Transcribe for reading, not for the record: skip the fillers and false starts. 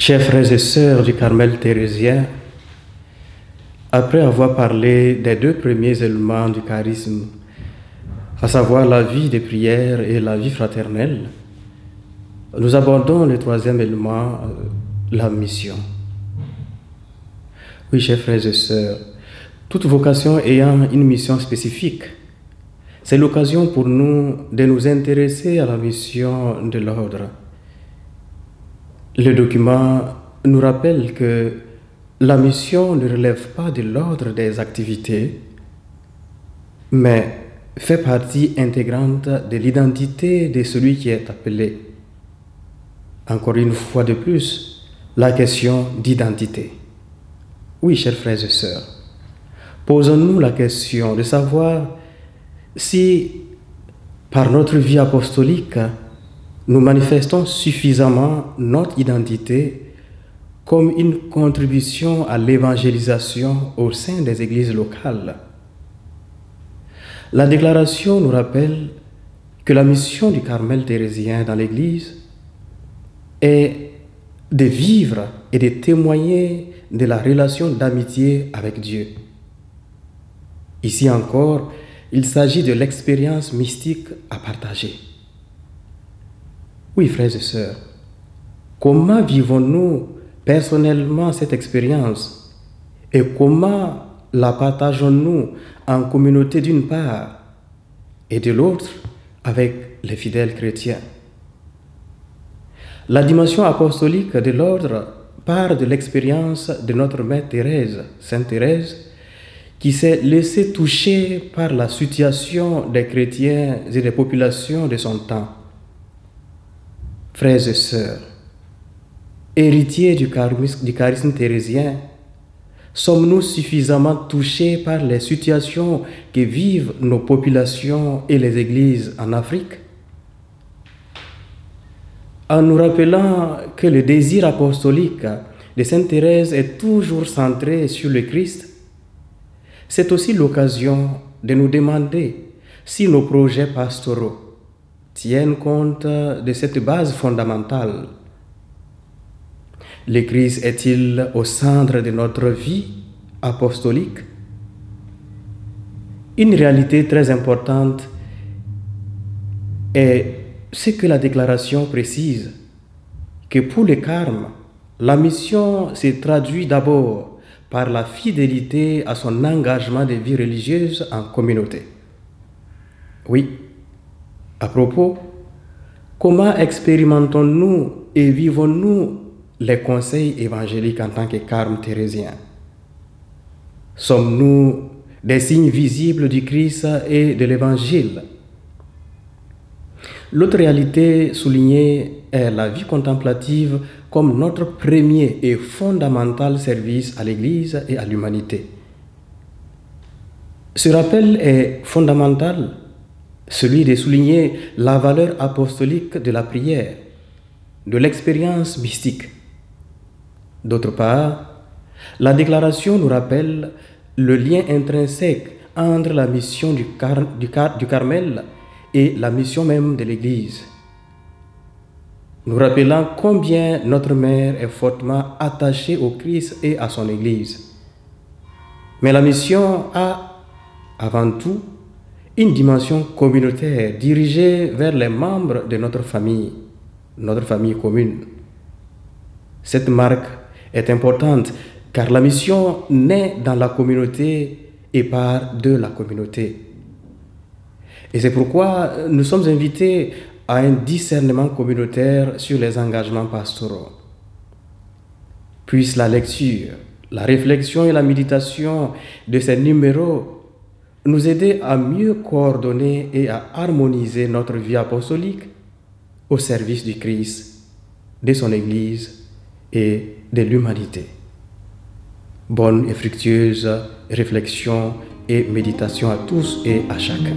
Chers frères et sœurs du Carmel thérésien, après avoir parlé des deux premiers éléments du charisme, à savoir la vie de prière et la vie fraternelle, nous abordons le troisième élément, la mission. Oui, chers frères et sœurs, toute vocation ayant une mission spécifique, c'est l'occasion pour nous de nous intéresser à la mission de l'ordre. Le document nous rappelle que la mission ne relève pas de l'ordre des activités, mais fait partie intégrante de l'identité de celui qui est appelé. Encore une fois de plus, la question d'identité. Oui, chers frères et sœurs, posons-nous la question de savoir si, par notre vie apostolique, nous manifestons suffisamment notre identité comme une contribution à l'évangélisation au sein des églises locales. La déclaration nous rappelle que la mission du Carmel thérésien dans l'Église est de vivre et de témoigner de la relation d'amitié avec Dieu. Ici encore, il s'agit de l'expérience mystique à partager. Oui, frères et sœurs, comment vivons-nous personnellement cette expérience et comment la partageons-nous en communauté d'une part et de l'autre avec les fidèles chrétiens? La dimension apostolique de l'ordre part de l'expérience de notre mère Thérèse, Sainte Thérèse, qui s'est laissée toucher par la situation des chrétiens et des populations de son temps. Frères et sœurs, héritiers du charisme thérésien, sommes-nous suffisamment touchés par les situations que vivent nos populations et les églises en Afrique? En nous rappelant que le désir apostolique de Sainte Thérèse est toujours centré sur le Christ, c'est aussi l'occasion de nous demander si nos projets pastoraux tiennent compte de cette base fondamentale. Le Christ est-il au centre de notre vie apostolique? Une réalité très importante est ce que la déclaration précise, que pour le carme, la mission se traduit d'abord par la fidélité à son engagement de vie religieuse en communauté. Oui, à propos, comment expérimentons-nous et vivons-nous les conseils évangéliques en tant que carme thérésien? Sommes-nous des signes visibles du Christ et de l'Évangile? L'autre réalité soulignée est la vie contemplative comme notre premier et fondamental service à l'Église et à l'humanité. Ce rappel est fondamental, celui de souligner la valeur apostolique de la prière, de l'expérience mystique. D'autre part, la déclaration nous rappelle le lien intrinsèque entre la mission du Carmel et la mission même de l'Église, nous rappelant combien notre mère est fortement attachée au Christ et à son Église. Mais la mission a, avant tout, une dimension communautaire dirigée vers les membres de notre famille commune. Cette marque est importante car la mission naît dans la communauté et part de la communauté. Et c'est pourquoi nous sommes invités à un discernement communautaire sur les engagements pastoraux. Puisse la lecture, la réflexion et la méditation de ces numéros nous aider à mieux coordonner et à harmoniser notre vie apostolique au service du Christ, de son Église et de l'humanité. Bonne et fructueuse réflexion et méditation à tous et à chacun.